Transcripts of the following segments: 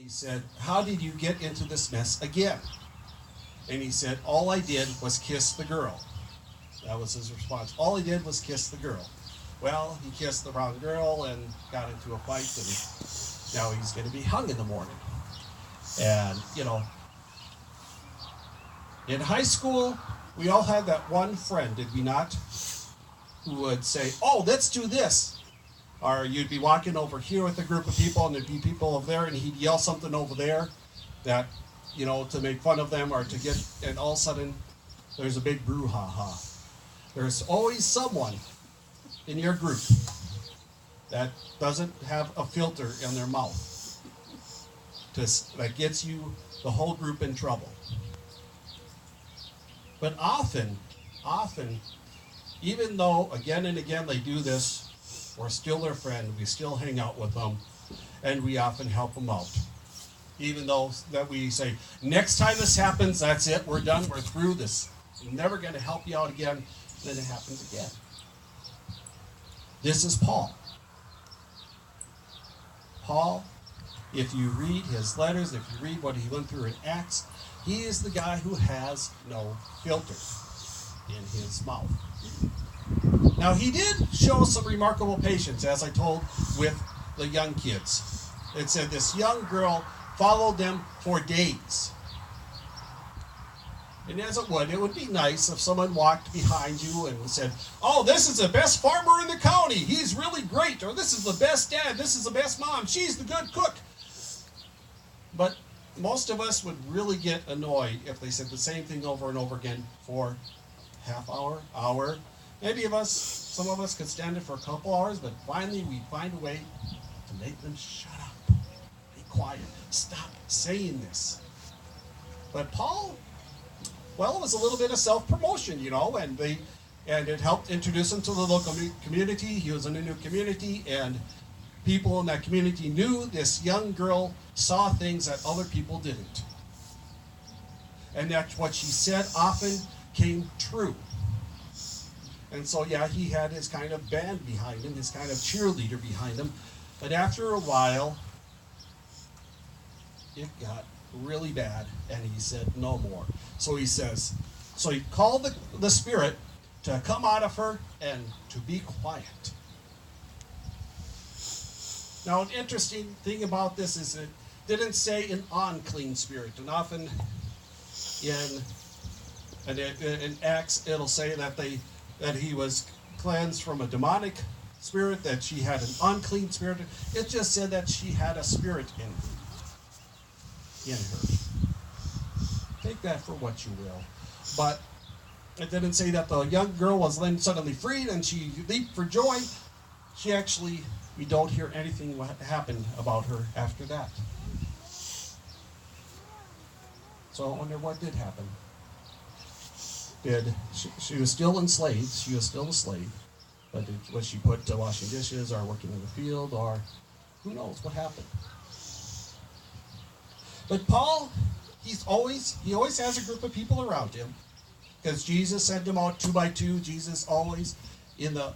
he said, how did you get into this mess again? And he said, all I did was kiss the girl. That was his response. All he did was kiss the girl. Well, he kissed the wrong girl and got into a fight, and now he's going to be hung in the morning. And, in high school, we all had that one friend, did we not? Who would say, oh, let's do this. Or you'd be walking over here with a group of people, and there'd be people over there, and he'd yell something over there that, to make fun of them or to get, and all of a sudden, there's a big brouhaha. There's always someone in your group that doesn't have a filter in their mouth that gets you, the whole group, in trouble. But often, even though again and again they do this, we're still their friend, we still hang out with them, and we often help them out. Even though that we say, next time this happens, that's it, we're done, we're through this. I'm never going to help you out again. Then it happens again. This is Paul. Paul, if you read his letters, if you read what he went through in Acts, he is the guy who has no filter in his mouth. Now, he did show some remarkable patience, as I told, with the young kids. It said this young girl followed them for days. And as it would be nice if someone walked behind you and said, oh, this is the best farmer in the county, he's really great, or this is the best dad, this is the best mom, she's the good cook. But most of us would really get annoyed if they said the same thing over and over again for half hour. Maybe some of us could stand it for a couple hours, but finally we find a way to make them shut up, be quiet, stop saying this. But Paul, well, it was a little bit of self-promotion, and it helped introduce him to the local community. He was in a new community, and people in that community knew this young girl saw things that other people didn't. And that what she said often came true. And so, he had his kind of band behind him, his kind of cheerleader behind him. But after a while, it got really bad, and he said no more. So he called the spirit to come out of her and to be quiet. Now, an interesting thing about this is it didn't say an unclean spirit, and often in Acts it'll say that he was cleansed from a demonic spirit, that she had an unclean spirit. It just said that she had a spirit in her. Take that for what you will. But it didn't say that the young girl was then suddenly freed and she leaped for joy. We don't hear anything what happened about her after that. So I wonder what did happen. She was still enslaved, she was still a slave, but was she put to washing dishes or working in the field, or who knows what happened. But Paul, he always has a group of people around him, because Jesus sent him out 2 by 2. Jesus always in the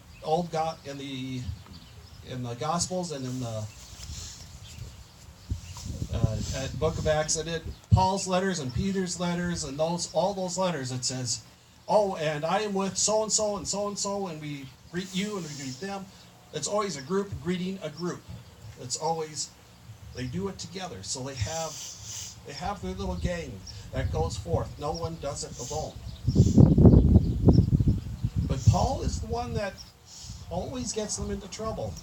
in the Gospels and in the Book of Acts, and in Paul's letters and Peter's letters and all those letters, it says, oh, and I am with so and so and so and so, and we greet you and we greet them. It's always a group greeting a group. It's always, they do it together. So they have their little gang that goes forth. No one does it alone. But Paul is the one that always gets them into trouble.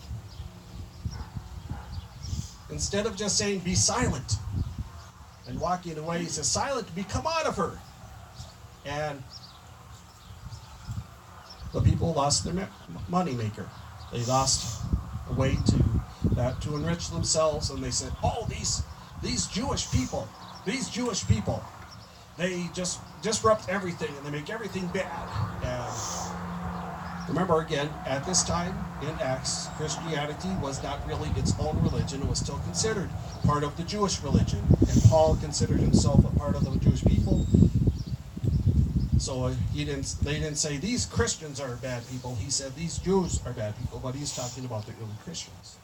Instead of just saying, be silent, and walking away, he says, silent, come out of her. And the people lost their money maker. They lost a way to enrich themselves, and they said, oh, these Jewish people, they just disrupt everything, and they make everything bad. And remember, again, at this time in Acts, Christianity was not really its own religion. It was still considered part of the Jewish religion, and Paul considered himself a part of the Jewish people. So they didn't say these Christians are bad people. He said these Jews are bad people, but he's talking about the early Christians.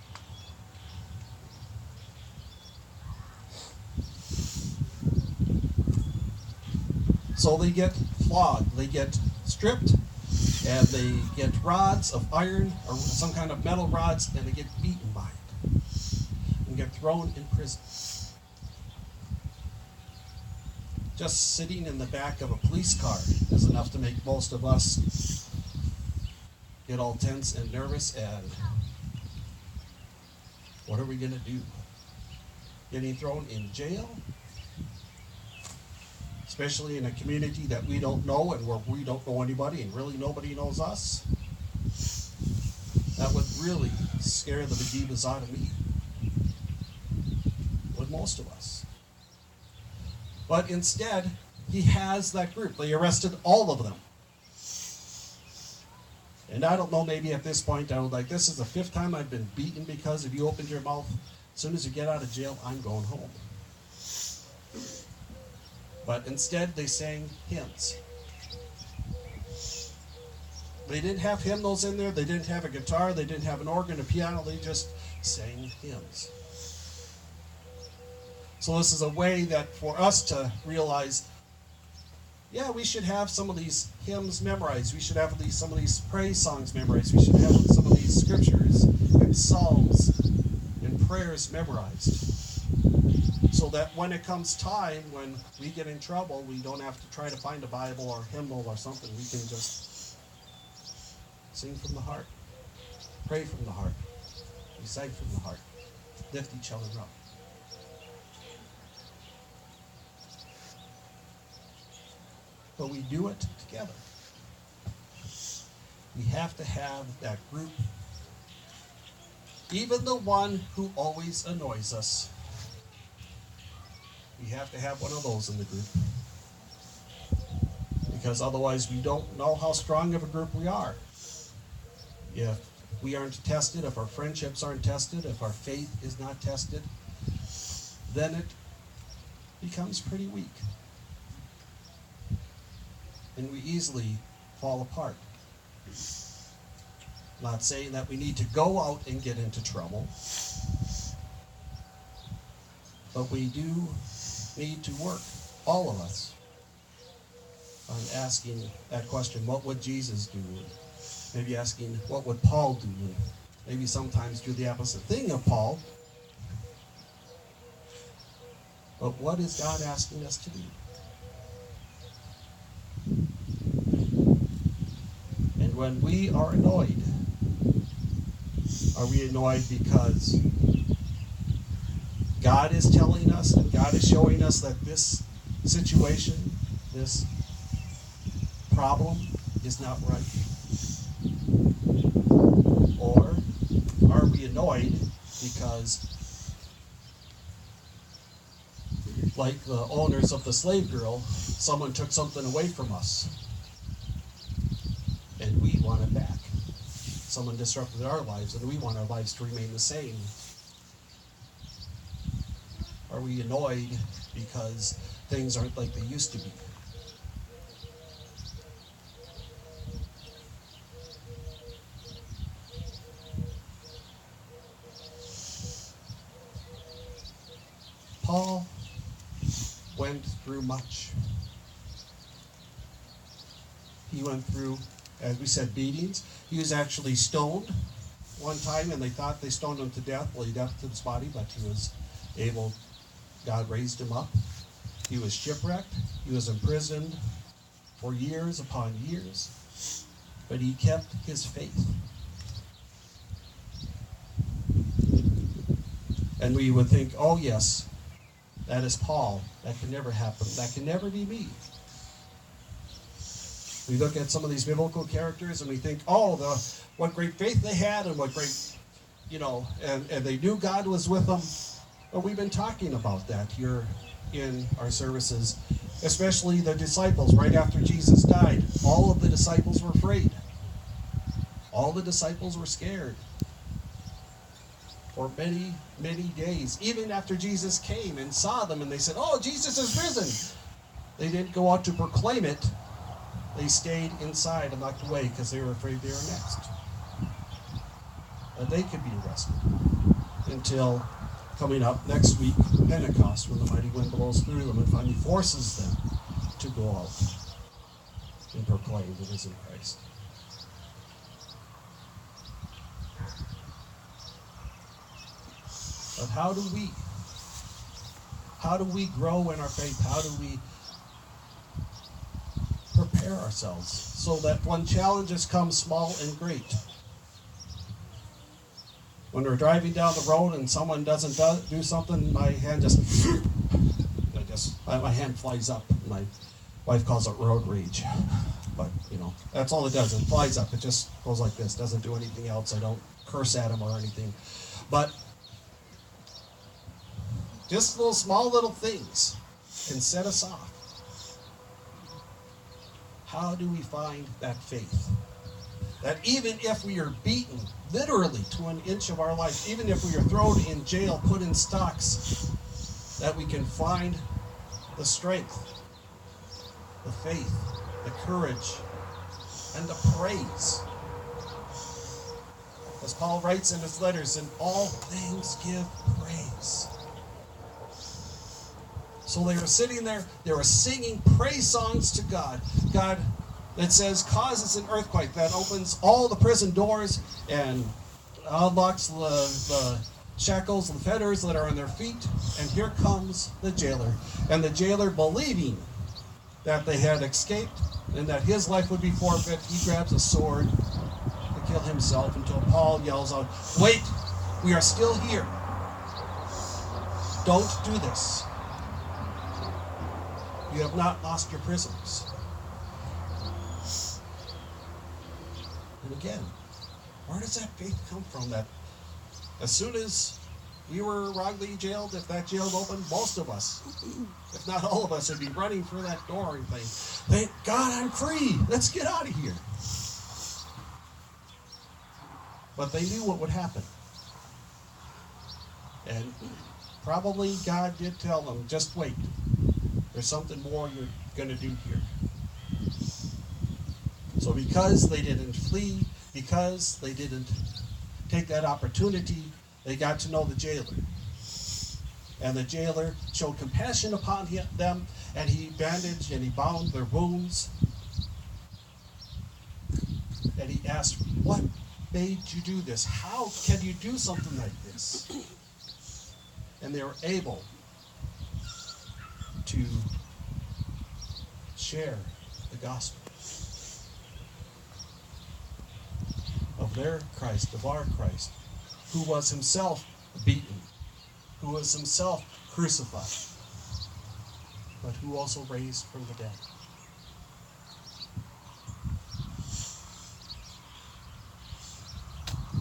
So they get flogged, they get stripped, and they get rods of iron or some kind of metal rods, and they get beaten by it and get thrown in prison. Just sitting in the back of a police car is enough to make most of us get all tense and nervous, and what are we going to do? Getting thrown in jail? Especially in a community that we don't know and where we don't know anybody and really nobody knows us? That would really scare the bejeebus out of me. Would most of us. But instead, he has that group. They arrested all of them. And I don't know, maybe at this point I was like, this is the 5th time I've been beaten because if you opened your mouth, as soon as you get out of jail, I'm going home. But instead, they sang hymns. They didn't have hymnals in there. They didn't have a guitar. They didn't have an organ, a piano. They just sang hymns. So this is a way that for us to realize, yeah, we should have some of these hymns memorized. We should have some of these praise songs memorized. We should have some of these scriptures and psalms and prayers memorized. So that when it comes time, when we get in trouble, we don't have to try to find a Bible or hymnal or something. We can just sing from the heart, pray from the heart, recite from the heart, lift each other up. But we do it together. We have to have that group, even the one who always annoys us. We have to have one of those in the group. Because otherwise we don't know how strong of a group we are. If we aren't tested, if our friendships aren't tested, if our faith is not tested, then it becomes pretty weak. And we easily fall apart. Not saying that we need to go out and get into trouble, but we do need to work, all of us, on asking that question, what would Jesus do? Maybe asking, what would Paul do? Maybe sometimes do the opposite thing of Paul. But what is God asking us to do? And when we are annoyed, are we annoyed because God is telling us and God is showing us that this situation, this problem is not right? Or are we annoyed because, like the owners of the slave girl, someone took something away from us and we want it back? Someone disrupted our lives and we want our lives to remain the same. Are we annoyed because things aren't like they used to be? Paul went through much. He went through, as we said, beatings. He was actually stoned one time, and they thought they stoned him to death. Well, he left his body, but he was able, God raised him up. He was shipwrecked. He was imprisoned for years upon years, but he kept his faith. And we would think, oh yes, that is Paul. That can never happen. That can never be me. We look at some of these biblical characters and we think, oh, what great faith they had and what great, and they knew God was with them. But we've been talking about that here in our services, especially the disciples right after Jesus died. All of the disciples were afraid. All the disciples were scared for many, many days. Even after Jesus came and saw them and they said, oh, Jesus is risen. They didn't go out to proclaim it. They stayed inside and locked away because they were afraid they were next. They could be arrested until coming up next week, Pentecost, when the mighty wind blows through them and finally forces them to go out and proclaim the risen Christ. But how do we grow in our faith? How do we prepare ourselves so that when challenges come, small and great? When we're driving down the road and someone doesn't do something, my hand my hand flies up. My wife calls it road rage. But, that's all it does. It flies up. It just goes like this. Doesn't do anything else. I don't curse at him or anything. But just those small little things can set us off. How do we find that faith? That even if we are beaten, literally to an inch of our life, even if we are thrown in jail, put in stocks, that we can find the strength, the faith, the courage, and the praise. As Paul writes in his letters, in all things give praise. So they were sitting there, they were singing praise songs to God. God, it says, causes an earthquake that opens all the prison doors and unlocks the shackles, the fetters that are on their feet. And here comes the jailer. And the jailer, believing that they had escaped and that his life would be forfeit, he grabs a sword to kill himself until Paul yells out, "Wait, we are still here. Don't do this. You have not lost your prisoners." And again, where does that faith come from? That as soon as we were wrongly jailed, if that jail opened, most of us, if not all of us, would be running for that door and saying, "Thank God I'm free. Let's get out of here." But they knew what would happen. And probably God did tell them, just wait. There's something more you're going to do here. So because they didn't flee, because they didn't take that opportunity, they got to know the jailer. And the jailer showed compassion upon them, and he bandaged and he bound their wounds. And he asked, "What made you do this? How can you do something like this?" And they were able to share the gospel of their Christ, of our Christ, who was himself beaten, who was himself crucified, but who also raised from the dead.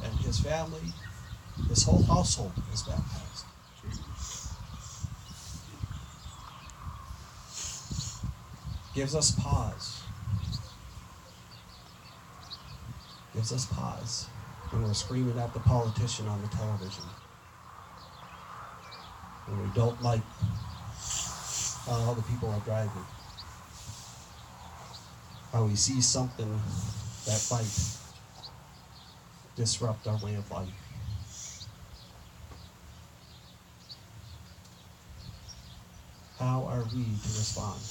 And his family, his whole household is baptized. Gives us pause. Gives us pause when we're screaming at the politician on the television. When we don't like how the people are driving. How we see something that might disrupt our way of life. How are we to respond?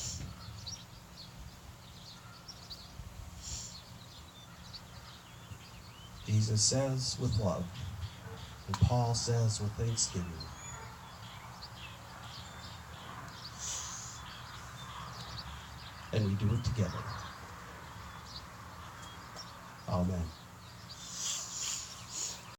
Jesus says with love, and Paul says with thanksgiving. And we do it together. Amen.